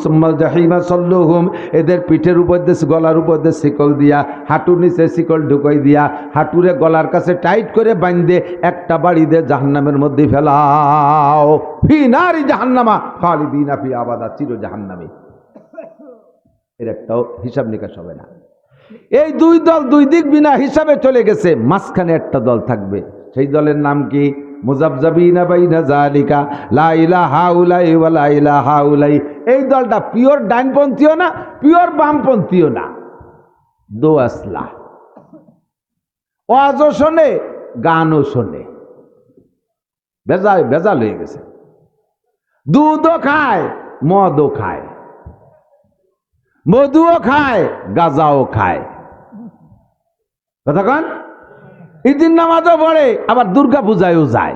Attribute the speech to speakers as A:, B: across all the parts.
A: সুম্মাল জাহিমা সাল্লুহুম, এদের পিঠের উপর দিয়ে গলার উপর দিয়ে শিকল দিয়া, হাঁটুর নিচে শিকল ঢুকাই দিয়া, হাঁটুরে গলার কাছে টাইট করে বাঁধে একটা বাড়ি দিয়ে জাহান্নামের মধ্যে ফেলাও। ফি নারি জাহান্নামা খালিদিনা ফি আবাদা, চির জাহান্নামী। এর একটাও হিসাব নিকাশ হবে না। এই দুই দল দুই দিক বিনা হিসাবে চলে গেছে, মাঝখানে একটা দল থাকবে। সেই দলের নাম কি? মুযাবযাবিনা বাইনা যালিকা লা ইলাহা ইল্লাই ওয়া লা ইলাহা ইল্লাই। এই দলটা পিওর ডাইনপন্থীও না, পিওর বামপন্থীও না, দো আসলা। ওয়াজও শোনে, গানও শোনে, ভেজাল হয়ে গেছে। দুধও খায়, মদও খায়, মধুও খায়, গাঁজাও খায়। কতক্ষণ? ঈদের নামাজও পড়ে, আবার দুর্গা পূজায়ও যায়।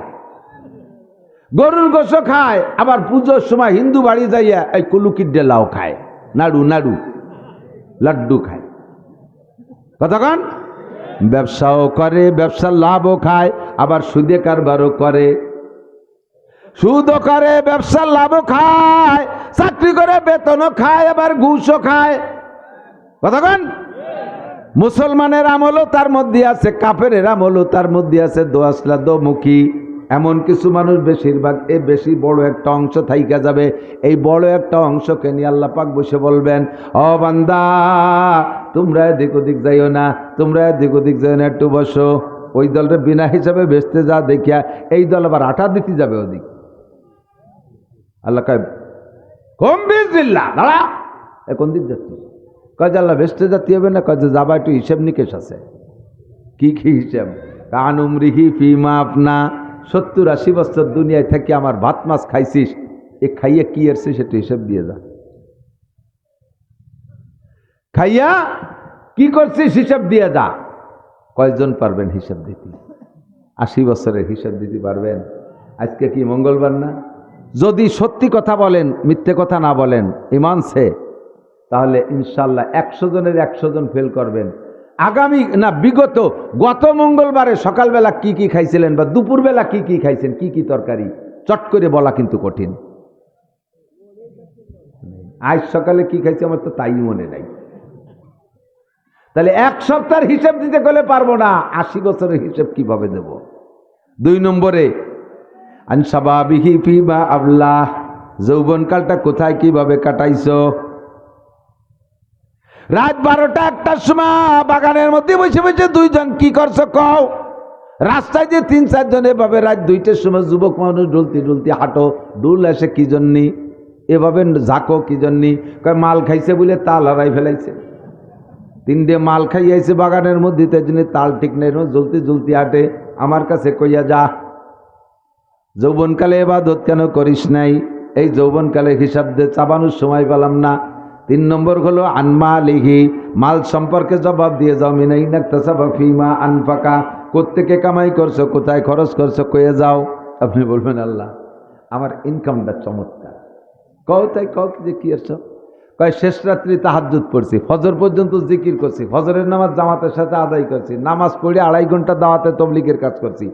A: গরুর গোশও খায়, আবার পুজোর সময় হিন্দু বাড়ি যাইয়া এই কুলুকির ডেলাও খায়, নাড়ু লাড্ডু খায়। কতক্ষণ? ব্যবসাও করে, ব্যবসার লাভও খায়, আবার সুদে কারবারও করে, সুদও করে, ব্যবসার লাভও খায়, চাকরি করে বেতনও খায়, আবার ঘুষও খায়। কতক্ষণ? মুসলমানের আমলও তার মধ্যে আছে, কাফেরের আমলও তার মধ্যে আছে, দোয়াসলা দোমুখী। এমন কিছু মানুষ, বেশিরভাগ এ বেশি বড় একটা অংশ থাইকা যাবে। এই বড় একটা অংশকে নিয়ে আল্লাহ পাক বসে বলবেন, ও বান্দা তোমরা এদিক ওদিক যাইও না, তোমরা এদিক ওদিক যাইও না, একটু বসো। ওই দলটা বিনা হিসাবে বেচতে যা দেখিয়া এই দল আবার আটা দিতে যাবে ওদিক। আল্লাহ কয় কম বিসমিল্লাহ, দাঁড়া, কোন দিক যাচ্ছিস? কয় আল্লাহ বেচতে যাতে হবে না, কয় যাবা, একটু হিসেব নিকেশ আছে। কি কি হিসেব? কান উমরিহি ফিমা আপনা, 70-80 বছর দুনিয়ায় থেকে আমার ভাত মাছ খাইছিস, এ খাইয়া কি এসছে সেটা হিসেব দিয়ে যা। খাইয়া কি করছিস হিসাব দিয়ে যা। কয়জন পারবেন হিসাব দিতে? 80 বছরের হিসাব দিতে পারবেন? আজকে কি মঙ্গলবার না? যদি সত্যি কথা বলেন, মিথ্যে কথা না বলেন, ইমান সে, তাহলে ইনশাল্লাহ 100 জনের 100 জন ফেল করবেন। আগামী না, বিগত গত মঙ্গলবারে সকালবেলা কি কি খাইছিলেন, বা দুপুরবেলা কি কি খাইছেন, কি কি তরকারি, চট করে বলা কিন্তু কঠিন। আজ সকালে কি খাইছি আমার তো তাই মনে নাই। তাহলে 1 সপ্তাহের হিসাব দিতে গেলে পারবো না, 80 বছরের হিসাব কিভাবে দেব? 2 নম্বরে আনসাবাবিহি ফিমা আবলাহ, যৌবনকালটা কোথায় কিভাবে কাটাইছো? রাত 12টা 1টার সময় বাগানের মধ্যে বসে বসে 2 জন কি করছো কও? রাস্তায় যে 3-4 জন এভাবে রাত 2টার সময় যুবক মানুষ ডুলতি হাঁটো, ডুল এসে কি জন্যি এভাবে ঝাঁকো কি জন্যি? কয় মাল খাইছে বলে তাল হারাই ফেলাইছে। 3টে মাল খাইয়াছে বাগানের মধ্যে, তাই জন্য তাল ঠিক নেই, জ্বলতি হাঁটে। আমার কাছে কইয়া যা, যৌবনকালে ইবাদত কেন করিস নাই? এই যৌবনকালে হিসাব দে, চাবানোর সময় পেলাম না। 3 নম্বর হলো আনমালিহি, মাল সম্পর্কে জবাব দিয়ে যাও। মিনাইনাকতাসাবা ফিমা আনফাকা, কোত্থেকে কামাই করছো, কোথায় খরচ করছো, কয়ে যাও। আপনি বলবেন আল্লাহ আমার ইনকামটা চমৎকার। কও তাই, কও যে কি আসছো? কয় শেষ রাত্রি তাহাজ্জুদ পড়ছি, ফজর পর্যন্ত জিকির করছি, ফজরের নামাজ জামাতের সাথে আদায় করছি, নামাজ পড়ে 2.5 ঘন্টা দাওয়াতে তবলিগের কাজ করছি,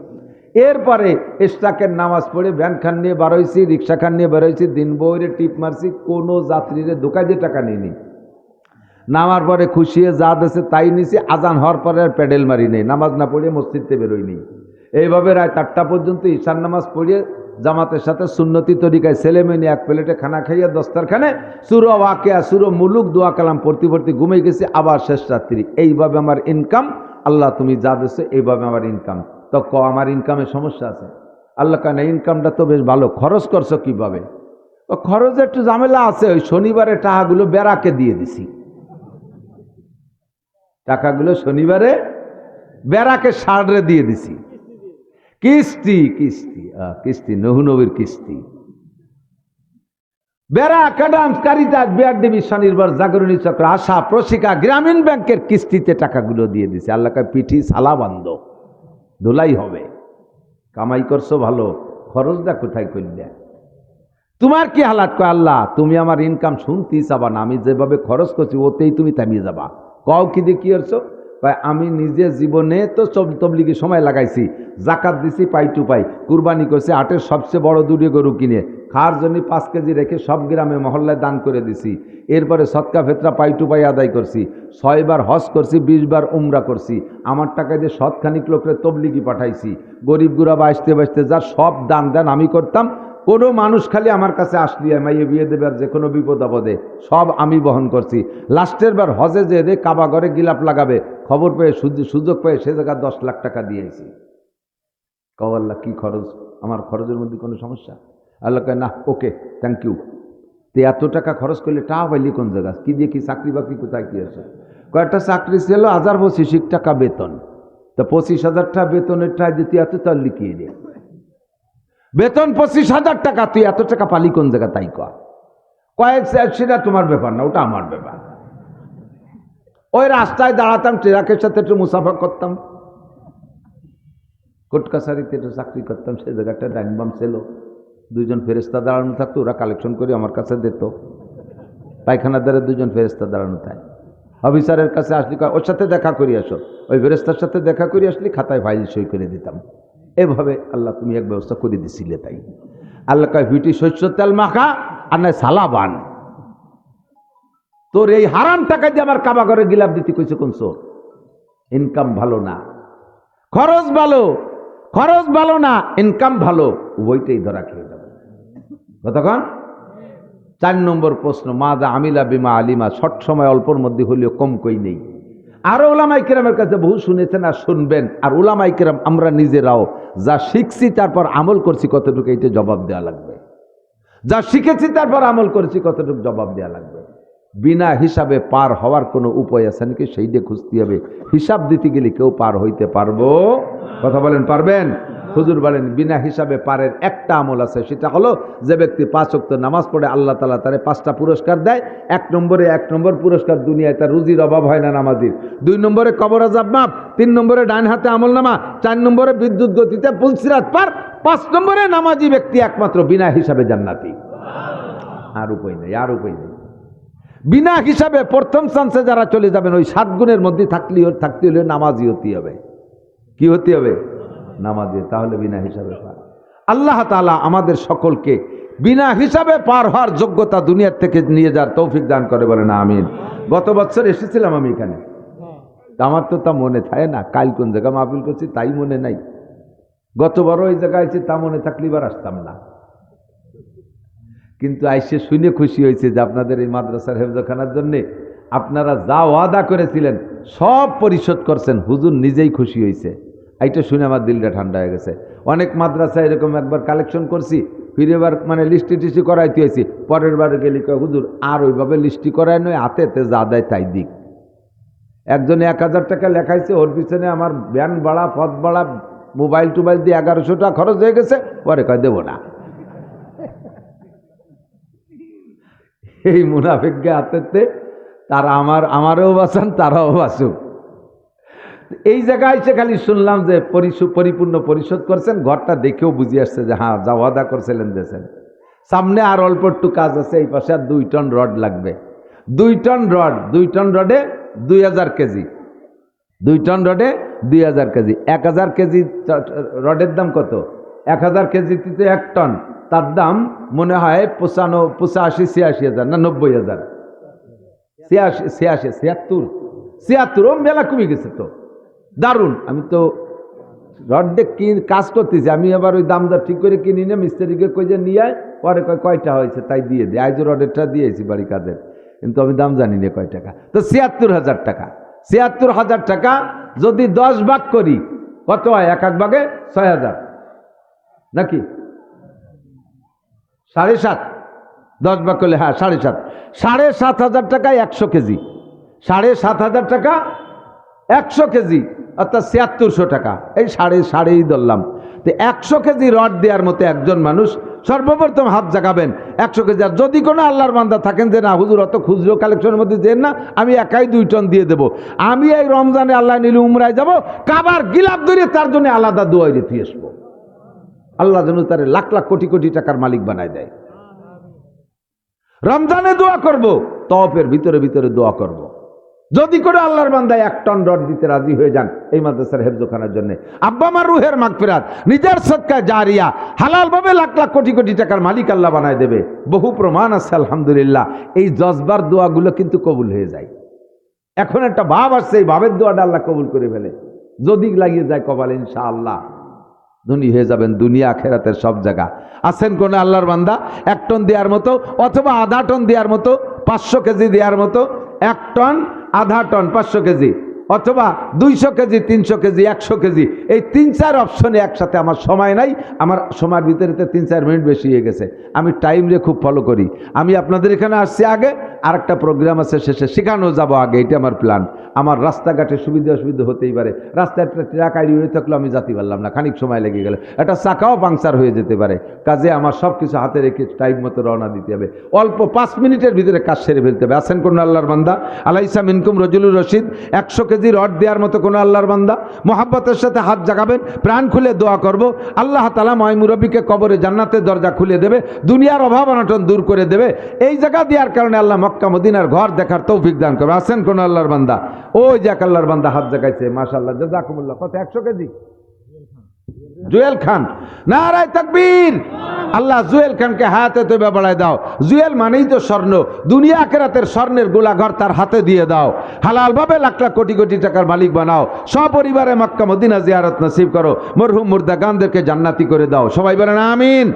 A: এরপরে ইশরাকের নামাজ পড়ে ভ্যান খান নিয়ে বেরোইছি, রিক্সা খান নিয়ে বেরোইছি, দিন বইরে টিপ মারছি, কোনো যাত্রীরে দোকায় যে টাকা নিইনি। নামার পরে খুশিয়ে যা দেশে তাই নিছি, আজান হওয়ার পরে আর প্যাডেল মারি নেই, নামাজ না পড়িয়ে মসজিদে বেরোয়নি। এইভাবে রাত 8টা পর্যন্ত ঈশার নামাজ পড়িয়ে জামাতের সাথে সুন্নতি তরিকায় ছেলে মেয়ে নিয়ে 1 প্লেটে খানা খাইয়া দস্তারখানে সুরো ওয়াকিয়া সুরো মুলুক দোয়া কালাম পড়তে ঘুমিয়ে গেছি, আবার শেষ রাত্রি। এইভাবে আমার ইনকাম, আল্লাহ তুমি যা দেশে এইভাবে আমার ইনকাম। তো আমার ইনকামের সমস্যা আছে? আল্লাহ কেন, ইনকামটা তো বেশ ভালো, খরচ করছো কিভাবে? খরচে একটু ঝামেলা আছে, ওই শনিবারে টাকাগুলো বেড়াকে দিয়ে দিছি, টাকাগুলো শনিবারে বেড়াকে সাড়ে দিয়ে দিছি। কিস্তি নহু নবীর কিস্তি। বেড়া, কাডাম, কারিতাস, বিআর দেবী, স্বনির্ভর, জাগরণী চক্র, আশা, প্রশিকা, গ্রামীণ ব্যাংকের কিস্তিতে টাকাগুলো দিয়ে দিছে। আল্লাহ কয় পিঠি সালা বান্ধ, ধুলাই হবে। কামাই করছো ভালো, খরচটা কোথায় করলে? তোমার কি হালাত? কয় আল্লাহ তুমি আমার ইনকাম শুনতেই চাবা না, আমি যেভাবে খরচ করছি ওতেই তুমি থামিয়ে যাবা। কও কি দিয়ে কি করছো? কয় আমি নিজে জীবনে তো তবলিগে সময় লাগাইছি, জাকাত দিছি পাই টু পাই, কুরবানি করছি, 8-এর সবচেয়ে বড় 2টি গরু কিনে খাওয়ার জন্য 5 কেজি রেখে সব গ্রামে মহল্লায় দান করে দিছি। এরপরে সৎকা ফেতরা পাই টু পাই আদায় করছি, 6 বার হজ করছি, 20 বার উমরা করছি। আমার টাকায় দিয়ে শতখানিক লোকের তবলিগি পাঠাইছি। গরিব গুড়াবা আসতে বাঁচতে যার সব দান দেন আমি করতাম। কোনো মানুষ খালি আমার কাছে আসলি মাইয়ে বিয়ে দেবে আর যে কোনো বিপদ আপদে সব আমি বহন করছি। লাস্টের বার হজে যে রে কাবা ঘরে গিলাপ লাগাবে খবর পেয়ে সুযোগ পেয়ে সে জায়গায় 10 লাখ টাকা দিয়েছি। কও আল্লাহ কি খরচ, আমার খরচের মধ্যে কোনো সমস্যা? আল্লাহ কয় না, ওকে থ্যাংক ইউ। তো এত টাকা খরচ করলে টা পাইলি কোন জায়গা, কি দিয়ে কি চাকরি বাকরি কোথায় কি আছে? কয়েকটা চাকরি ছিল 1025 টাকা বেতন, তা 25,000 টাকা বেতনের টাকা দিতে এত তার লিখিয়ে দে বেতন 25,000 টাকা, তুই এত টাকা পালি কোন জায়গা তাই কয়েক সেটা তোমার ব্যাপার না, ওটা আমার ব্যাপার। ওই রাস্তায় দাঁড়াতাম, ট্রাকের সাথে একটু মুসাফা করতাম, কোর্ট কাছারিতে একটু চাকরি করতাম, সেই জায়গাটা ডাইনবাম ছিল, 2 জন ফেরেস্তা দাঁড়ানো থাকতো, ওরা কালেকশন করে আমার কাছে দিত। পায়খানার দ্বারা 2 জন ফেরেস্তা দাঁড়ানো থাকে। অফিসারের কাছে আসলি ওর সাথে দেখা করি আসো, ওই ফেরেস্তার সাথে দেখা করি আসলি খাতায় ফাইল সই করে দিতাম। এভাবে আল্লাহ তুমি এক ব্যবস্থা করে দিছিলে। তাই আল্লাহ কয় ভিটি শস্য তেল মাখা আর নয় সালাবান। তোর এই হারাম টাকা দিয়ে আমার কাবা ঘরে গিলাপ দিতে কইছে কোন চোর? ইনকাম ভালো না, খরচ ভালো না, ইনকাম ভালো, ওইটাই ধরা খেয়ে যাবে। কতক্ষণ? 4 নম্বর প্রশ্ন, মা দা আমিলা বিমা আলিমা, শর্ট সময় অল্পর মধ্যে হলেও কম কই নেই। আরো উলামায়ে কেরামের কাছে বহু শুনেছেন আর শুনবেন, আর উলামায়ে কেরাম আমরা নিজেরাও যা শিখছি তারপর আমল করছি কতটুকু এইটা জবাব দেওয়া লাগবে। যা শিখেছি তারপর আমল করেছি কতটুকু জবাব দেওয়া লাগবে। বিনা হিসাবে পার হওয়ার কোনো উপায় আছে নাকি? সেই দিয়ে খুঁজতে হবে। হিসাব দিতে গেলে কেউ পার হইতে পারবো? কথা বলেন, পারবেন? হুজুর বলেন বিনা হিসাবে পারের একটা আমল আছে, সেটা হলো যে ব্যক্তি 5 ওয়াক্ত নামাজ পড়ে আল্লাহ তাআলা তারে 5টা পুরস্কার দেয়। 1 নম্বর পুরস্কার দুনিয়ায় তার রুজির অভাব হয় না নামাজির। 2 নম্বরে কবর আযাব মাফ, 3 নম্বরে ডান হাতে আমলনামা, 4 নম্বরে বিদ্যুৎ গতিতে পুলসিরাত পার, 5 নম্বরে নামাজি ব্যক্তি একমাত্র বিনা হিসাবে জান্নাতি। আর উপায় নেই। বিনা হিসাবে প্রথম চান্সে যারা চলে যাবেন ওই 7 গুণের মধ্যে থাকতে হলে নামাজি হতে হবে। কি হতে হবে? নামাজি। তাহলে বিনা হিসাবে পার। আল্লাহ তাআলা আমাদের সকলকে বিনা হিসাবে পার হওয়ার যোগ্যতা দুনিয়ার থেকে নিয়ে যাওয়ার তৌফিক দান করে, বলেন আমিন। গত বছর এসেছিলাম আমি এখানে, আমার তো তা মনে থাকে না, কাল কোন জায়গা মাহফিল করছি তাই মনে নাই। গতবার ওই জায়গায় আছি, তা মনে থাকলে এবার আসতাম না। কিন্তু আইসে শুনে খুশি হয়েছে যে আপনাদের এই মাদ্রাসার হেফজখানার জন্য আপনারা যা ওয়াদা করেছিলেন সব পরিশোধ করছেন। হুজুর নিজেই খুশি হয়েছে, এইটা শুনে আমার দিলটা ঠান্ডা হয়ে গেছে। অনেক মাদ্রাসা এরকম একবার কালেকশন করছি, ফিরে এবার মানে লিস্টি করাইতে হয়েছি, পরের বার গেলি কয় হুজুর আর ওইভাবে লিস্টি করায় নয়, হাতেতে যা দেয় তাই দিক। একজনে 1000 টাকা লেখাইছে, ওর পিছনে আমার ভ্যান ভাড়া, পথ ভাড়া, মোবাইল টোবাইল দিয়ে 1100 টাকা খরচ হয়ে গেছে, পরে কয় দেবো না। এই মুনাফিককে হাতেতে তারা আমারও বাঁচান, তারাও বাঁচুক। এই জায়গায় এসে খালি শুনলাম যে পরিপূর্ণ পরিশোধ করছেন, ঘরটা দেখেও বুঝে আসছে যে হ্যাঁ যা ওয়াদা করছিলেন দিয়েছেন। সামনে আর অল্প একটু কাজ আছে, এই পাশে আর 2 টন রড লাগবে। 2 টন রডে 2000 কেজি, 2 টন রডে 2000 কেজি। 1000 কেজি রডের দাম কত? 1000 কেজিতে 1 টন, তার দাম মনে হয় 85-86 না 90,000, 76 ও মেলা কমে গেছে তো। দারুণ। আমি তো রডে কাজ করতেছি, আমি আবার ওই দাম দর ঠিক করে কিনি না, মিস্ত্রিকে কই যে নিয়ে আয়, পরে কয়টা হয়েছে তাই দিয়ে দিই। আজ রডেরটা দিয়েছি বাড়ি কাজের, কিন্তু আমি দাম জানি না কয় টাকা। তো 76,000 টাকা। 76,000 টাকা যদি 10 ভাগ করি কত হয়? এক ভাগে 6,000 নাকি 7.5? 10 ভাগ করলে হ্যাঁ 7.5। 7,500 টাকায় 100 কেজি। 7,500 টাকা 100 কেজি, অর্থাৎ 7600 টাকা। এই সাড়েই ধরলাম। তো 100 কেজি রড দেওয়ার মতো একজন মানুষ সর্বপ্রথম হাত জাগাবেন 100 কেজি। আর যদি কোনো আল্লাহর বান্দা থাকেন যে না হুজুর অত খুচরো কালেকশনের মধ্যে দেন না, আমি একাই 2 টন দিয়ে দেবো, আমি এই রমজানে আল্লাহ নিলে উমরায় যাব, কাবার গিলাপ ধরে তার জন্য আলাদা দোয়াই রেখে আসবো। আল্লাহ যেন তার লাখ লাখ কোটি কোটি টাকার মালিক বানায় দেয়। রমজানে দোয়া করব, তওয়াফের ভিতরে দোয়া করব। যদি করে আল্লাহর বান্দা 1 টন রড দিতে রাজি হয়ে যান এই মাদ্রাসার হেফজখানার জন্য, আব্বা আমার রুহের মাগফিরাত, নিজের সদকা জারিয়া, হালালভাবে লাখ লাখ কোটি কোটি টাকার মালিক আল্লাহ বানায় দেবে। বহু প্রমাণ আছে আলহামদুলিল্লাহ। এই জজবার দোয়াগুলো কিন্তু কবুল হয়ে যায়। এখন একটা ভাব আসছে, এই ভাবের দোয়াটা আল্লাহ কবুল করে ফেলে যদি লাগিয়ে যায় কপালে, ইনশাআল্লাহ ধনী হয়ে যাবেন দুনিয়া আখেরাতের সব জায়গা। আছেন কোন আল্লাহর বান্দা 1 টন দেওয়ার মতো, অথবা আধা টন দেওয়ার মতো, 500 কেজি দেওয়ার মতো, 1 টন, আধা টন, 500 কেজি, অথবা 200 কেজি, 300 কেজি, 100 কেজি, এই 3-4 অপশনে একসাথে। আমার সময় নাই, আমার সময়ের ভিতরে 3-4 মিনিট বেশি হয়ে গেছে। আমি টাইম রে খুব ফলো করি। আমি আপনাদের এখানে আসছি আগে, আর একটা প্রোগ্রাম আছে শেষে, সেখানেও যাবো আগে, এটা আমার প্ল্যান। আমার রাস্তাঘাটে সুবিধা অসুবিধা হতেই পারে, রাস্তায় একটা ট্রাক আইডি হয়ে থাকলেও আমি যেতে পারলাম না, খানিক সময় লেগে গেল, একটা চাকাও পাংচার হয়ে যেতে পারে। কাজে আমার সব কিছু হাতে রেখে টাইম মতো রওনা দিতে হবে, অল্প 5 মিনিটের ভিতরে কাজ সেরে ফেলতে হবে। আছেন কোন আল্লাহর বান্দা? আলাইসা মিনকুম রজুলুর রশিদ, 100 কেজি রড দেওয়ার মতো কোনো আল্লাহর বান্দা? মোহাব্বতের সাথে হাত জাগাবেন, প্রাণ খুলে দোয়া করব, আল্লাহ তাআলা ময় মুরব্বীকে কবরে জান্নাতের দরজা খুলে দেবে, দুনিয়ার অভাব অনটন দূর করে দেবে। এই জায়গা দেওয়ার কারণে আল্লাহ মক্কা মদিনার ঘর দেখার তৌফিক দান করবে। আছেন কোন আল্লাহর বান্দা? ওই যে এক আল্লাহর বান্দা হাত জাগাইছে, মাশাআল্লাহ, জাযাকুমুল্লাহ। কত? 100 কেজি? জুয়েল খান, নারায়ে তাকবীর। আল্লাহ জুয়েল খানকে হাতে তৈবা বাড়ায় দাও। জুয়েল মানেই তো স্বর্ণ, দুনিয়া আখিরাতের স্বর্ণের গোলাঘর তার হাতে দিয়ে দাও। হালালভাবে লাখ লাখ কোটি কোটি টাকার মালিক বানাও। সপরিবারে মক্কা মদিনা জিয়ারত নসিব করো। মরহুম মুর্দাগানদেরকে জান্নাতি করে দাও। সবাই বলেন আমিন।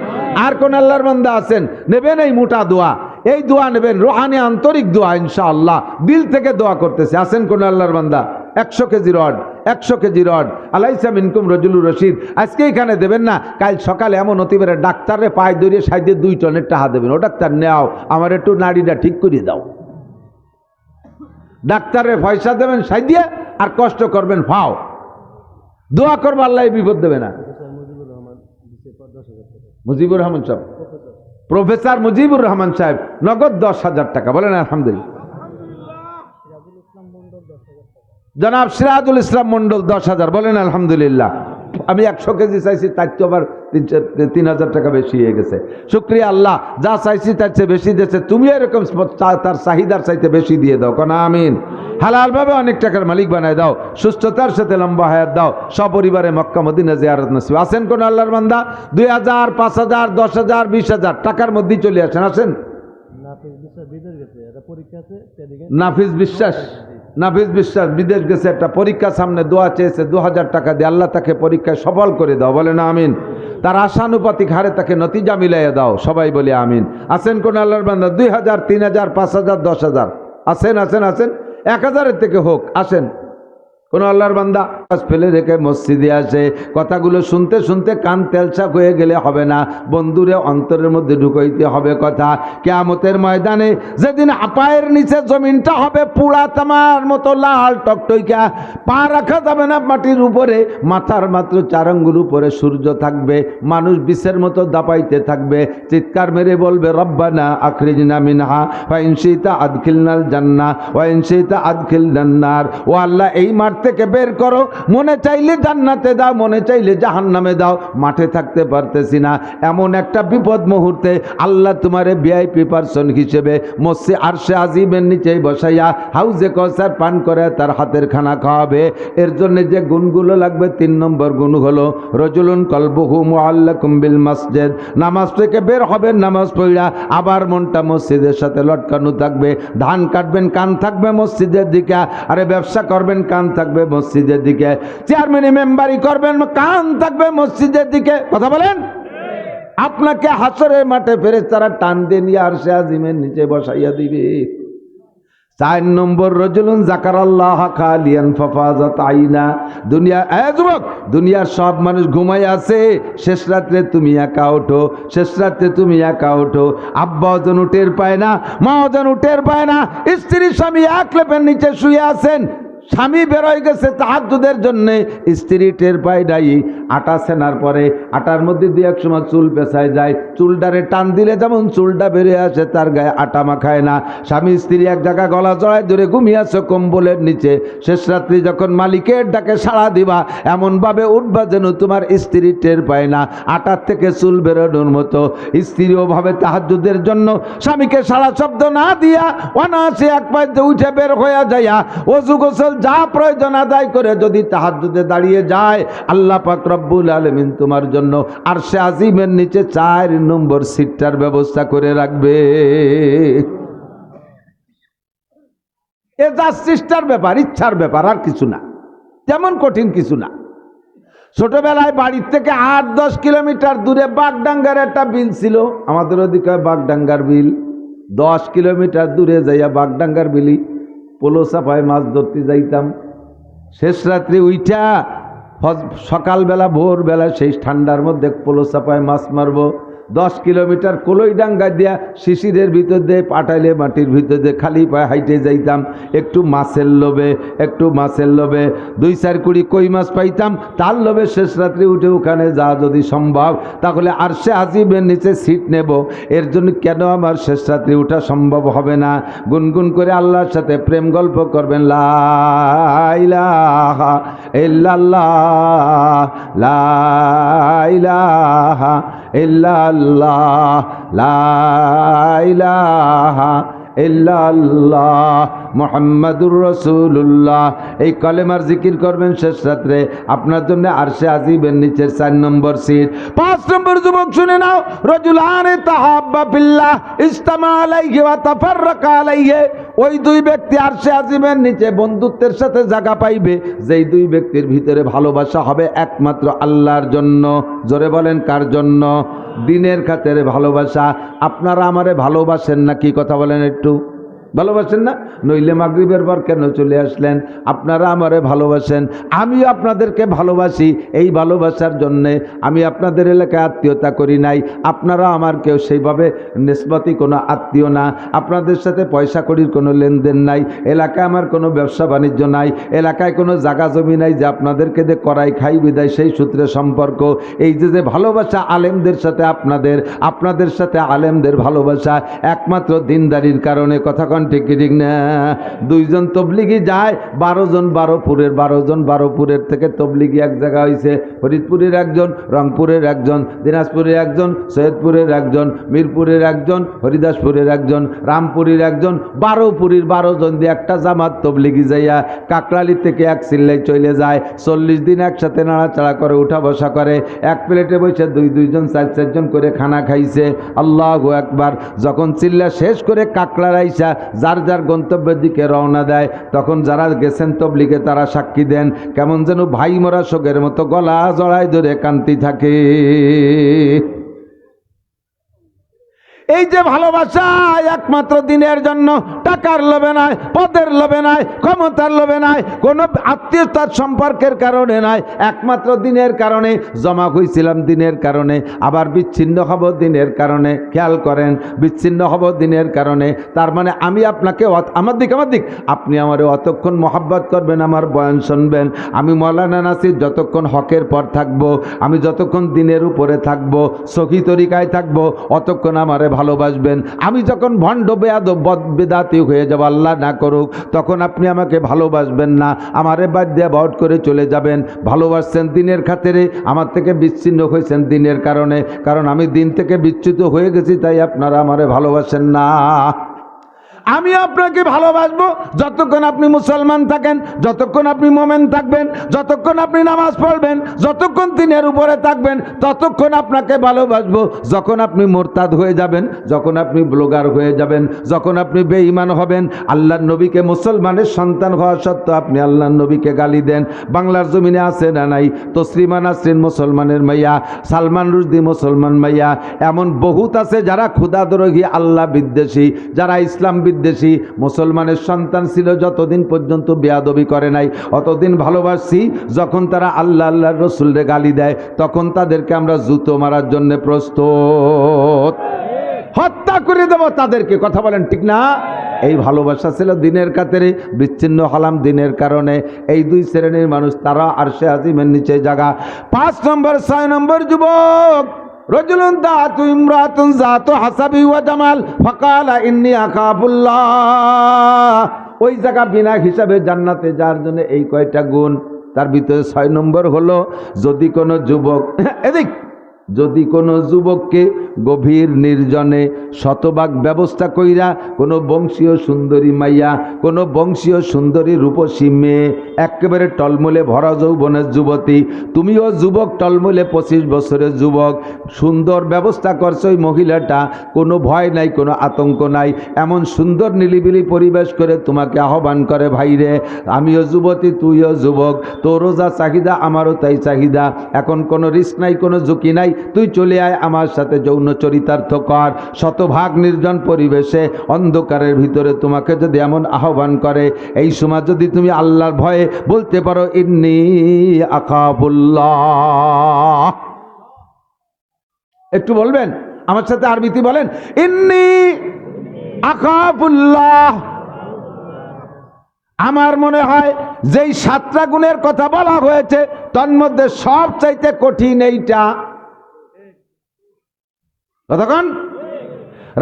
A: আর কোন আল্লাহর বান্দা আছেন নেবেন এই মোটা দোয়া? এই দোয়া নেবেন, রুহানি আন্তরিক দোয়া, ইনশাআল্লাহ দিল থেকে দোয়া করতেছে। আছেন কোন আল্লাহর বান্দা? 100 কেজি রড, 100 কেজি রড। আলাইসা মিনকুম রজুলুর রশিদ, আজকে এখানে দেবেন না, কাল সকালে এমন হতে পারে ডাক্তারে পায়ে ধরিয়ে সাইডে 2 টনের টাকা দেবেন। ও ডাক্তার নেও, আমার একটু নাড়িটা ঠিক করিয়ে দাও। ডাক্তারে পয়সা দেবেন সাইডে, আর কষ্ট করবেন ফাও, দোয়া করবো আল্লাহ বিপদ দেবে না। মুজিবুর রহমান সাহেব, প্রফেসর মুজিবুর রহমান সাহেব নগদ 10,000 টাকা। বলেন আলহামদুলিল্লাহ। জনাব সিরাজুল ইসলাম মন্ডল 10,000। বলেন আলহামদুলিল্লাহ। আমি 100 কেজি চাইছি, তার তো আবার 3,000 টাকা বেশি হয়ে গেছে। শুকরিয়া আল্লাহ, যা চাইছি তার চেয়ে বেশি দিয়েছে। তুমি এরকম তার চাহিদার চাইতে বেশি দিয়ে দাও, কোন আমিন। হালালভাবে অনেক টাকার মালিক বানায় দাও, সুস্থতার সাথে লম্বা হায়াত দাও, সপরিবারে মক্কা মদিনা জিয়ারত নসিব। আছেন কোন আল্লাহর বান্দা? 2,000, 5,000, 10,000, 20,000 টাকার মধ্যেই চলে আসেন। আসেন। নাফিজ বিশ্বাস, নাফিজ বিশ্বাস বিদেশ গেছে, একটা পরীক্ষা সামনে, দোয়া চেয়েছে, 2,000 টাকা দিয়ে আল্লাহ তাকে পরীক্ষায় সফল করে দাও। বলে না আমিন। তার আশানুপাতিক হারে তাকে নতিজা মিলাইয়া দাও। সবাই বলে আমিন। আছেন কোন আল্লাহর বান্দা? 2,000, 3,000, 5,000, 10,000? আছেন আছেন আছেন। 1,000-এর থেকে হোক, আসেন। কোন আল্লাহর বান্দা ফেলে রেখে মসজিদে আসে, কথাগুলো শুনতে শুনতে কান তেলচাক হয়ে গেলে হবে না, বন্ধুরে অন্তরের মধ্যে ঢুকাইতে হবে কথা। কিয়ামতের ময়দানে যেদিন পায়ের নিচে জমিনটা হবে পুরা তামার মতো লাল টকটইকা, পা রাখা যাবে না মাটির উপরে, মাথার মাত্র 4 আঙ্গুল উপরে সূর্য থাকবে, মানুষ বিষের মতো দাপাইতে থাকবে, চিৎকার মেরে বলবে রব্বানা আখরিজনা মিনহা ওয়া ইন শিতা আদখিলনাল জান্নাহ ওয়া ইন শিতা আদখিলনান নার। ও আল্লাহ, এই মাঠ থেকে বের করো, মনে চাইলে জান্নাতে দাও, মনে চাইলে জাহান্নামে দাও, মাঠে থাকতে পারতেছি না। এমন একটা বিপদ মুহূর্তে আল্লাহ তোমারে ভিআইপি পারসন হিসেবে মসজিদ আরশে আজিমের নিচে বসাইয়া হাউজে কওসার পান করে তার হাতের খানা খাওয়াবে। এর জন্য যে গুণগুলো লাগবে, 3 নম্বর গুণ হলো রজুলুন কলবুহু মুআল্লাকুম বিল মসজিদ। নামাজ থেকে বের হবেন, নামাজ পড়া আবার মনটা মসজিদের সাথে লটকানো থাকবে। ধান কাটবেন, কান থাকবে মসজিদের দিকে, আরে ব্যবসা করবেন, কান থাকবে মসজিদের দিকে, চেয়ারম্যান মেম্বারি করবেন, কান থাকবে মসজিদের দিকে। কথা বলেন। আপনাকে হাসরের মাঠে ফেরেশতারা টান দিয়ে নিয়ে আরশে আজিমের নিচে বসাইয়া দিবে। 4 নম্বর রজুলুন যাকারাল্লাহ খালিয়ান ফাফাজাত আইনা। যুবক, দুনিয়ার সব মানুষ ঘুমাই আছে, শেষ রাত্রে তুমি একা ওঠো, শেষ রাত্রে তুমি একা ওঠো। আব্বাও যেন টের পায় না, মাও যেন টের পায় না, স্ত্রী স্বামী এক লেপের নিচে শুয়ে আছেন, স্বামী বেরোয় গেছে তাহাজ্জুদের জন্য, স্ত্রী টের পায় নাই, আটা সেনার পরে আটার মধ্যে দিয়ে এক সময় চুল পেঁচায় যায়, চুলটারে টান দিলে যেমন চুলটা বেরিয়ে আসে, তার গায়ে আটা মাখায় না। স্বামী স্ত্রী এক জায়গায় গলা জড়ায় ধরে ঘুমিয়ে আছে কম্বলের নিচে, শেষ রাত্রি যখন মালিকের ডাকে সাড়া দিবা এমনভাবে উঠবা যেন তোমার স্ত্রী টের পায় না, আটার থেকে চুল বেরোনোর মতো। স্ত্রীও ভাবে তাহাজ্জুদের জন্য স্বামীকে সারা শব্দ না দিয়া অনায়াসে এক পাশে উঠে বের হয়ে যাইয়া ওযু গোসল যা প্রয়োজন আদায় করে যদি তাহাজ্জুদে দাঁড়িয়ে যায়, আল্লাহ পাক রব্বুল আলামিন তোমার জন্য আরশে আজিমের নিচে 4 নম্বর সিটটার ব্যবস্থা করে রাখবে। এ জাস্ট চেষ্টার ব্যাপার, ইচ্ছার ব্যাপার, আর কিছু না, তেমন কঠিন কিছু না। ছোটবেলায় বাড়ির থেকে 8-10 কিলোমিটার দূরে বাগডাঙ্গার একটা বিল ছিল, আমাদের ওদিকে বাগডাঙ্গার বিল। 10 কিলোমিটার দূরে যাইয়া বাগডাঙ্গার বিলি পোলো চাপায় মাছ ধরতে যাইতাম। শেষ রাত্রি উইঠা সকালবেলা ভোরবেলা সেই ঠান্ডার মধ্যে পোলো চাপায় মাছ মারবো। 10 কিলোমিটার কলইডাঙ্গা দিয়া শিশিরের ভিতর দিয়ে পাটাইলে মাটির ভিতর দিয়ে খালি পায়ে হাইটে যাইতাম, একটু মাছের লোভে, একটু মাছের লোভে 2-4 কুড়ি কই মাছ পাইতাম, তার লোভে শেষ রাত্রি উঠে ওখানে যা যদি সম্ভব তাহলে আরশে আজিমের নিচে সিট নেব। এর জন্য কেন আমার শেষ রাত্রি উঠা সম্ভব হবে না? গুনগুন করে আল্লাহর সাথে প্রেম গল্প করবেন, লা ইলাহা ইল্লাল্লাহ, লা ইলাহা ইল্লাল্লাহ, লা ইলাহা ইল্লাল্লাহ মুহাম্মাদুর রাসূলুল্লাহ। এই কলেমার জিকির করবেন শেষ রাত্রে, আপনার জন্য আরশে আজিমের নিচের 4 নম্বর সিট। 5 নম্বর যুবক শুনে নাও, রাজুলানে তাহাব্বা ফিল্লাহ ইজতামা আলাইহি ওয়া তাফাররাকা আলাইহি। ওই 2 ব্যক্তি আরশে আজিমের নিচে বন্ধুত্বের সাথে জায়গা পাইবে, যেই 2 ব্যক্তির ভিতরে ভালোবাসা হবে একমাত্র আল্লাহর জন্য। জোরে বলেন কার জন্য? দিনের খাতিরে ভালোবাসা। আপনারা আমারে ভালোবাসেন না? কি কথা বলেন একটু? ভালোবাসেন না? নইলে মাগরিবের পর কেন চলে আসলেন? আপনারা আমারে ভালোবাসেন, আমিও আপনাদেরকে ভালোবাসি। এই ভালোবাসার জন্যে আমি আপনাদের এলাকায় আত্মীয়তা করি নাই, আপনারা আমার কেউ সেইভাবে নিসবতি কোনো আত্মীয় না, আপনাদের সাথে পয়সা কড়ির কোনো লেনদেন নাই, এলাকায় আমার কোনো ব্যবসা বাণিজ্য নাই, এলাকায় কোনো জায়গা জমি নাই যে আপনাদেরকে দিয়ে করাই খাই বিদায় সেই সূত্রে সম্পর্ক। এই যে ভালোবাসা আলেমদের সাথে আপনাদের, আপনাদের সাথে আলেমদের ভালোবাসা একমাত্র দিনদারির কারণে। কথা ঠিক ঠিক না? 2 জন তবলিগি যায়, 12 জন 12পুরের থেকে তবলিগি এক জায়গা হয়েছে। ফরিদপুরের একজন, রংপুরের একজন, দিনাজপুরের একজন, সৈয়দপুরের একজন, মিরপুরের একজন, হরিদাসপুরের একজন, রামপুরের একজন, 12 জন দিয়ে একটা জামাত তবলিগি যাইয়া কাকরালি থেকে এক চিল্লাই চলে যায়। 40 দিন একসাথে নাড়াচাড়া করে, উঠা বসা করে, এক প্লেটে বসে 2 জন 4 জন করে খানা খাইছে। আল্লাহু আকবার। যখন চিল্লা শেষ করে কাকড়ার আইসা যার যার গন্তব্যের দিকে রওনা দেয়, তখন যারা গেছেন তবলিগে তারা সাক্ষী দেন, কেমন যেন ভাই মরা শোকের মতো গলা জড়ায় ধরে কান্তি থাকে। এই যে ভালোবাসা একমাত্র দিনের জন্য, টাকার লোভে নয়, পদের লোভে নয়, ক্ষমতার লোভে নয়, কোনো আত্মীয়তার সম্পর্কের কারণে নয়, একমাত্র দিনের কারণে। জমা হয়েছিলাম দিনের কারণে, আবার বিচ্ছিন্ন হব দিনের কারণে। খেয়াল করেন, বিচ্ছিন্ন হব দিনের কারণে, তার মানে আমি আপনাকে আমার দিক আপনি আমার অতক্ষণ মহাব্বত করবেন, আমার বয়ান শুনবেন। আমি মৌলানা নাসির যতক্ষণ হকের পর থাকবো, আমি যতক্ষণ দিনের উপরে থাকবো, সহি তরিকায় থাকবো, অতক্ষণ আমারে ভালোবাসবেন। আমি যখন ভণ্ড বেদাতি হয়ে যাব, আল্লাহ না করুক, তখন আপনি আমাকে ভালোবাসবেন না, আমারে বাদ দিয়ে বাউট করে চলে যাবেন। ভালোবাসছেন দিনের খাতিরে, আমার থেকে বিচ্ছিন্ন হয়েছেন দিনের কারণে, কারণ আমি দিন থেকে বিচ্যুত হয়ে গেছি, তাই আপনারা আমারে ভালোবাসেন না। আমি আপনাকে ভালোবাসবো যতক্ষণ আপনি মুসলমান থাকেন, যতক্ষণ আপনি মোমেন থাকবেন, যতক্ষণ আপনি নামাজ পড়বেন, যতক্ষণ দিনের উপরে থাকবেন, ততক্ষণ আপনাকে ভালোবাসবো। যখন আপনি মোরতাদ হয়ে যাবেন, যখন আপনি ব্লগার হয়ে যাবেন, যখন আপনি বেঈমান হবেন, আল্লাহর নবীকে মুসলমানের সন্তান হওয়া সত্ত্বেও আপনি আল্লাহর নবীকে গালি দেন। বাংলার জমিনে আছে না নাই? তসলিমা নাসরিন মুসলমানের মাইয়া, সালমান রুশদি মুসলমান মাইয়া, এমন বহুত আছে যারা ক্ষুধাদ্রোহী, আল্লাহ বিদ্বেষী, যারা ইসলাম বিদ্বেষী। মুসলমানের সন্তান ছিল যতদিন পর্যন্ত বেয়াদবি করে নাই, অতদিন ভালোবাসি। যখন তারা আল্লাহর রসুলরে গালি দেয়, তখন তাদেরকে আমরা জুতো মারার জন্য প্রস্তুত। হত্যা করে দেব তাদেরকে। কথা বলেন ঠিক না? এই ভালোবাসা ছিল দিনের খাতিরে, বিচ্ছিন্ন হলাম দিনের কারণে। এই দুই শ্রেণীর মানুষ, তারা আরশে আজিমের নিচে জায়গা। 5 নম্বর 6 নম্বর যুবক, রজুলুন দাতু ইমরাতুন জাতু হাসাবি ওয়া জামাল ফাকালা ইন্নী আখাফুল্লাহ। ওই জায়গা বিনা হিসাবে জান্নাতে যার জন্য এই কয়টা গুণ, তার ভিতরে 6 নম্বর হলো, যদি কোনো যুবক যদি কোনো যুবককে গভীর নির্জনে শতভাগ ব্যবস্থা কইরা কোনো বংশীয় সুন্দরী মাইয়া, কোনো বংশীয় সুন্দরী রূপসী মেয়ে, একেবারে টলমলে ভরা যৌবনের যুবতী, তুমিও যুবক, টলমলে 25 বছরের যুবক, সুন্দর ব্যবস্থা করছে ওই মহিলাটা, কোনো ভয় নাই, কোনো আতঙ্ক নাই, এমন সুন্দর নিলিবিলি পরিবেশ করে তোমাকে আহ্বান করে, ভাইরে আমিও যুবতী, তুইও যুবক, তোরও যা চাহিদা আমারও তাই চাহিদা, এখন কোনো রিস্ক নাই, কোনো ঝুঁকি নাই, তুই চলে আয় আমার সাথে, যৌন চরিতার্থ কর। শতভাগ নির্জন পরিবেশে অন্ধকারের ভিতরে তোমাকে যদি এমন আহ্বান করে, এই সময় যদি তুমি আল্লাহর ভয়ে বলতে পারো ইন্নী আখাফুল্লাহ, একটু বলবেন আমার সাথে আরবিতে বলেন, ইন্নী আখাফুল্লাহ। আমার মনে হয় যেই 7টা গুণের কথা বলা হয়েছে তার মধ্যে সবচাইতে কঠিন এইটা। কতক্ষণ?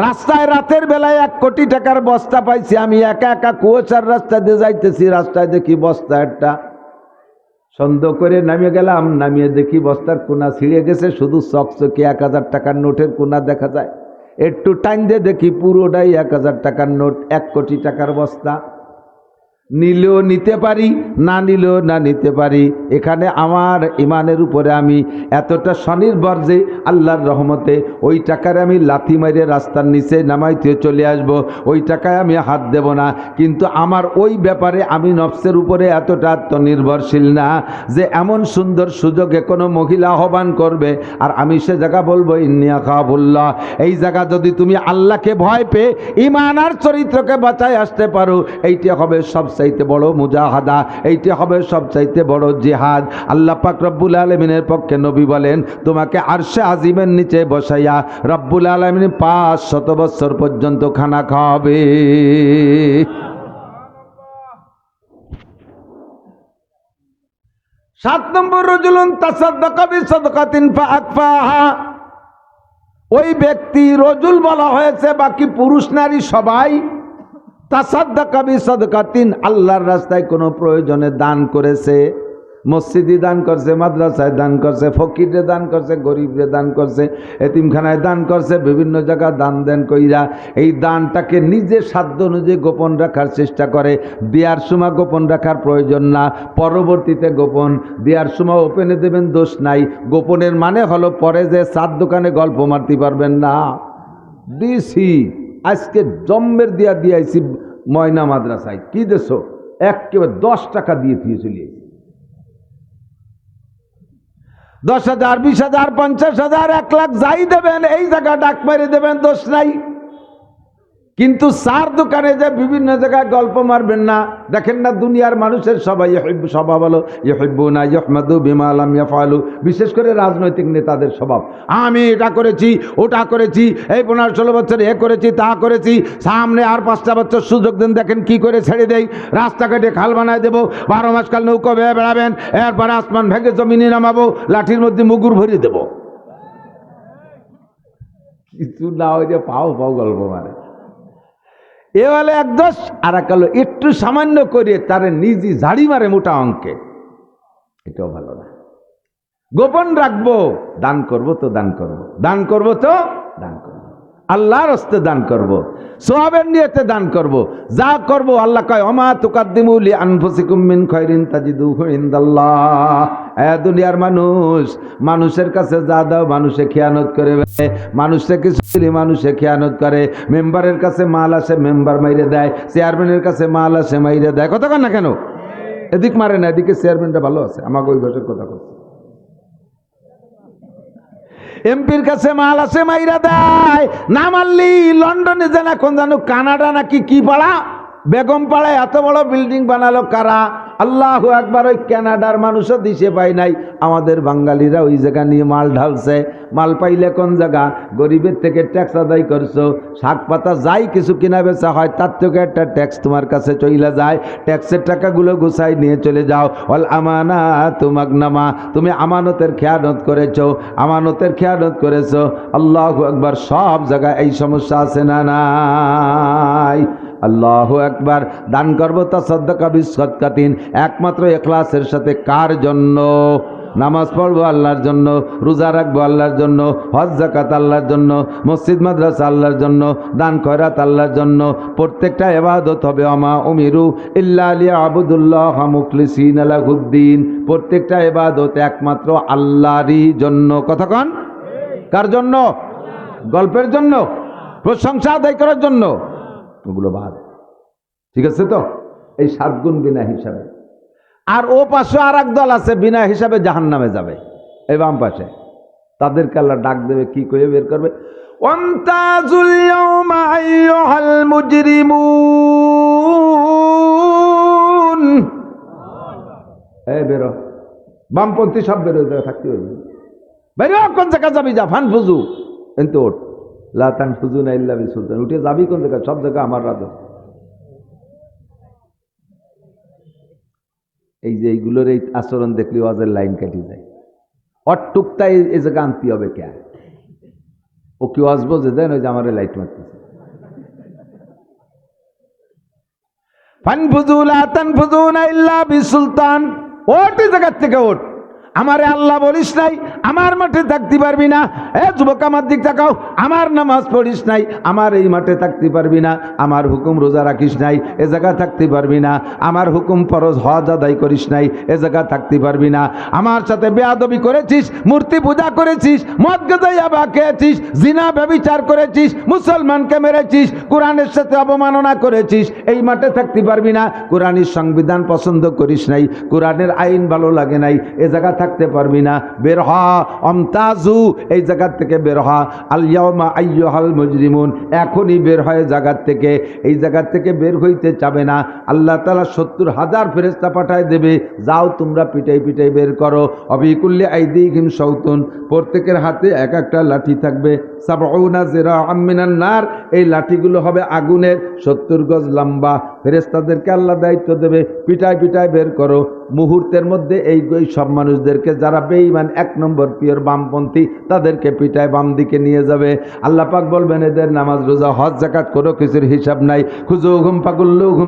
A: রাস্তায় রাতের বেলায় 1 কোটি টাকার বস্তা পাইছি, আমি একা একা কুয়াশার রাস্তা দিয়ে যাইতেছি, রাস্তায় দেখি বস্তা একটা, সন্দেহ করে নামিয়ে গেলাম, নামিয়ে দেখি বস্তার কোনা ছিঁড়ে গেছে, শুধু চকচকে 1000 টাকার নোটের কোনা দেখা যায়, একটু টাইম দিয়ে দেখি পুরোটাই 1000 টাকার নোট, 1 কোটি টাকার বস্তা। নিলেও নিতে পারি, না নিলেও না নিতে পারি। এখানে আমার ইমানের উপরে আমি এতটা স্বনির্ভর যে আল্লাহর রহমতে ওই টাকার আমি লাথি মারিয়ে রাস্তার নিচে নামাইতে চলে আসব, ওই টাকায় আমি হাত দেব না। কিন্তু আমার ওই ব্যাপারে আমি নফসের উপরে এতটা আত্মনির্ভরশীল না যে এমন সুন্দর সুযোগে কোনো মহিলা আহ্বান করবে আর আমি সে জায়গা বলবো ইন্নী আখাফুল্লাহ। এই জায়গা যদি তুমি আল্লাহকে ভয় পেয়ে ইমান আর চরিত্রকে বাঁচায় আসতে পারো, এইটা হবে সবচাইতে বড় মুজাহাদা, এইটা হবে সবচাইতে বড় জিহাদ। আল্লাহ পাক রব্বুল আলামিনের পক্ষে নবী বলেন, তোমাকে আরশে আজিমের নিচে বসাইয়া রব্বুল আলামিন 500 বছর পর্যন্ত খানা খাওয়াবে। 7 নম্বর, রজুলুন তাসাদ্দাকা বিসাদকাতিন ফাআকফাহা। ওই ব্যক্তি, রজুল বলা হয়েছে, বাকি পুরুষ নারী সবাই, তাসাদ্দাকা বিসাদকাতিন, আল্লাহর রাস্তায় কোনো প্রয়োজনে দান করেছে, মসজিদে দান করছে, মাদ্রাসায় দান করছে, ফকিরে দান করছে, গরিবরে দান করছে, এতিমখানায় দান করছে, বিভিন্ন জায়গায় দান দেন কইরা এই দানটাকে নিজে সাধ্য অনুযায়ী গোপন রাখার চেষ্টা করে। দেওয়ার সময় গোপন রাখার প্রয়োজন না, পরবর্তীতে গোপন, দেওয়ার সময় ওপেনে দেবেন, দোষ নাই। গোপনের মানে হলো পরে যে 4 দোকানে গল্প মারতে পারবেন না। দিছি আজকে জম্মের দিয়েছি ময়না মাদ্রাসায়, কি দেছো একেবারে 10 টাকা দিয়ে দিয়ে চলিয়েছি, 10,000 20,000 50,000 1 লাখ যাই দেবেন, এই জায়গা ডাক মেরে দেবেন, দোষ নাই। কিন্তু 4 দোকানে যে বিভিন্ন জায়গায় গল্প মারবেন না। দেখেন না দুনিয়ার মানুষের সবাই স্বভাব হলো ইউহিব্বুনা ইউহমাদু বিমা লাম ইয়াফআলু, বিশেষ করে রাজনৈতিক নেতাদের স্বভাব, আমি এটা করেছি ওটা করেছি, এই 15-16 বছর এ করেছি তা করেছি, সামনে আর 5টা বছর সুযোগ দেন, দেখেন কি করে ছেড়ে দেই, রাস্তাঘাটে খাল বানায় দেবো, 12 মাস কাল নৌকা বেয়ে বেড়াবেন, এরপরে আসমান ভেঙে জমিনে নামাবো, লাঠির মধ্যে মুগুর ভরিয়ে দেবো। কিছু না ওই যে পাও গল্প মারে, এ হলো এক দোষ। আর এক হলো একটু সামান্য করে তারে নিজে ঝাড়ি মারে মোটা অঙ্কে, এটাও ভালো না। গোপন রাখবো, দান করব তো দান করব, দান করব তো দান করব, আল্লাহর হস্তে দান করব, সওয়াবের নিয়তে দান করব, যা করব আল্লাহ কয় ওমা তুকাদ্দিমু লি আনফুসিকুম মিন খায়রিন তাজিদুহু ইনদাল্লাহ। দুনিয়ার মানুষ, মানুষের কাছে যা দাও মানুষে খেয়ানত করে, মানুষে কিছু দিলে মানুষে খেয়ানত করে, মেম্বারের কাছে মাল আসে মেম্বার মাইরে দেয়, চেয়ারম্যানের কাছে মাল আসে মাইরে দেয়। কথা কন না কেন? এদিক মারে না, এদিকে চেয়ারম্যানটা ভালো আছে, আমাকে ওই ভাষার কথা বলছে। এমপির কাছে মাল আছে মাইরা দেয়, না মারলি লন্ডনে যেন এখন জানো কানাডা নাকি কি পাড়া, বেগম পাড়ায় এত বড় বিল্ডিং বানালো কারা, আল্লাহু আকবার। ওই কানাডার মানুষও দিশে পায় নাই, আমাদের বাঙালিরা ওই জায়গা নিয়ে মাল ঢালছে। মাল পাইলে কোন জায়গা, গরিবের থেকে ট্যাক্স আদায় করছো, শাক পাতা যাই কিছু কিনা বেচা হয় তার থেকে একটা ট্যাক্স তোমার কাছে চলে যায়, ট্যাক্সের টাকাগুলো গুছাই নিয়ে চলে যাও। ওয়াল আমানাতু মাগনামা, তুমি আমানতের খেয়ানত করেছো, আমানতের খেয়ানত করেছো। আল্লাহু আকবার। সব জায়গায় এই সমস্যা আছে না নাই? আল্লাহু আকবার। দান করবো তাসাদদাকা বিসদকাতিন, একমাত্র ইখলাসের সাথে। কার জন্য? নামাজ পড়বো আল্লাহর জন্য, রোজা রাখবো আল্লাহর জন্য, হজ যাকাত আল্লাহর জন্য, মসজিদ মাদ্রাসা আল্লাহর জন্য, দান খয়রাত আল্লাহর জন্য। প্রত্যেকটা ইবাদত হবে আমা উমিরু ইল্লা লিয়াবুদুল্লাহ মুখলিসিনা লাহুদ্দিন। প্রত্যেকটা ইবাদত একমাত্র আল্লাহরই জন্য। কথা কন, কার জন্য? গল্পের জন্য, প্রশংসা আদায় করার জন্য? ওগুলো বাদ। ঠিক আছে তো? এই 7 গুণ বিনা হিসাবে। আর ও পাশে আর এক দল আছে বিনা হিসাবে জাহান্নামে যাবে। এই বাম পাশে তাদেরকে আল্লাহ ডাক দেবে, কি করে বের করবে? ওয়ামতাজুল ইয়াওমা আইয়ুহাল মুজরিমুন। এই বেরো, বামপন্থী সব বেরো, জায়গা থাকতে হবে। বেরো, কোন জায়গা যাবি? যা ফান ফুজু। কিন্তু ওঠ, লা তানফুজুনা ইল্লা বিসুলতান। উঠে যাবি কোন জায়গা? সব জায়গা আমার রাজত্ব। এই যে এইগুলোর এই আচরণ দেখলে ওয়াজের লাইন কাটি যায়। অটুকটাই এই জায়গা আনতে হবে কে? ও কি ওয়াজ বোঝে? দেন ওই যে আমার লাইট মারতেছে। ফানফুজু লা তানফুজুনা ইল্লা বিসুলতান। ওঠ, এই জায়গার থেকে ওঠ। আমারে আল্লাহ বলিস নাই আমার মাঠে থাকতে পারবি না। এ যুবক, আমার দিক তাকাও। আমার নামাজ পড়িস নাই, আমার এই মাঠে থাকতে পারবি না। আমার হুকুম রোজা রাখিস নাই, এ জায়গা থাকতে পারবি না। আমার হুকুম ফরজ হজ আদায় করিস নাই, এ জায়গা থাকতে পারবি না। আমার সাথে বেয়াদবি করেছিস, মূর্তি পূজা করেছিস, মদ গাঁজা বা খেয়েছিস, জিনা ব্যভিচার করেছিস, মুসলমানকে মেরেছিস, কোরআনের সাথে অবমাননা করেছিস, এই মাঠে থাকতে পারবি না। কোরআনের সংবিধান পছন্দ করিস নাই, কোরআনের আইন ভালো লাগে নাই, এ জায়গা থাকতে পারবি না। বের হ, অমতাজু, এই জায়গা থেকে বের হ। আল ইয়াওমা আইয়ুহাল মুজরিমুন, এখনই বের হয় জায়গা থেকে। এই জায়গা থেকে বের হইতে চাবে না, আল্লাহ তাআলা 70,000 ফেরেশতা পাঠায় দেবে, যাও তোমরা পিটাই পিটাই বের করো। অবিকুল্লি আইদিহিম শাওতুন, প্রত্যেকের হাতে এক একটা লাঠি থাকবে। সাবউনা জিরাআম মিনান নার, এই লাঠিগুলো হবে আগুনের, 70 গজ লম্বা। ফেরেশতাদেরকে আল্লাহ দায়িত্ব দেবে, পিটাই পিটাই বের করো। মুহূর্তের মধ্যে এই সব মানুষদেরকে, যারা বেঈমান 1 নম্বর পিওর বামপন্থী, তাদেরকে পিটায় বাম দিকে নিয়ে যাবে। আল্লাহ পাক বলবেন, এদের নামাজ রোজা হজ যাকাত কোনো কিছুর হিসাব নাই। খুজুহুম ফাগুল্লুহুম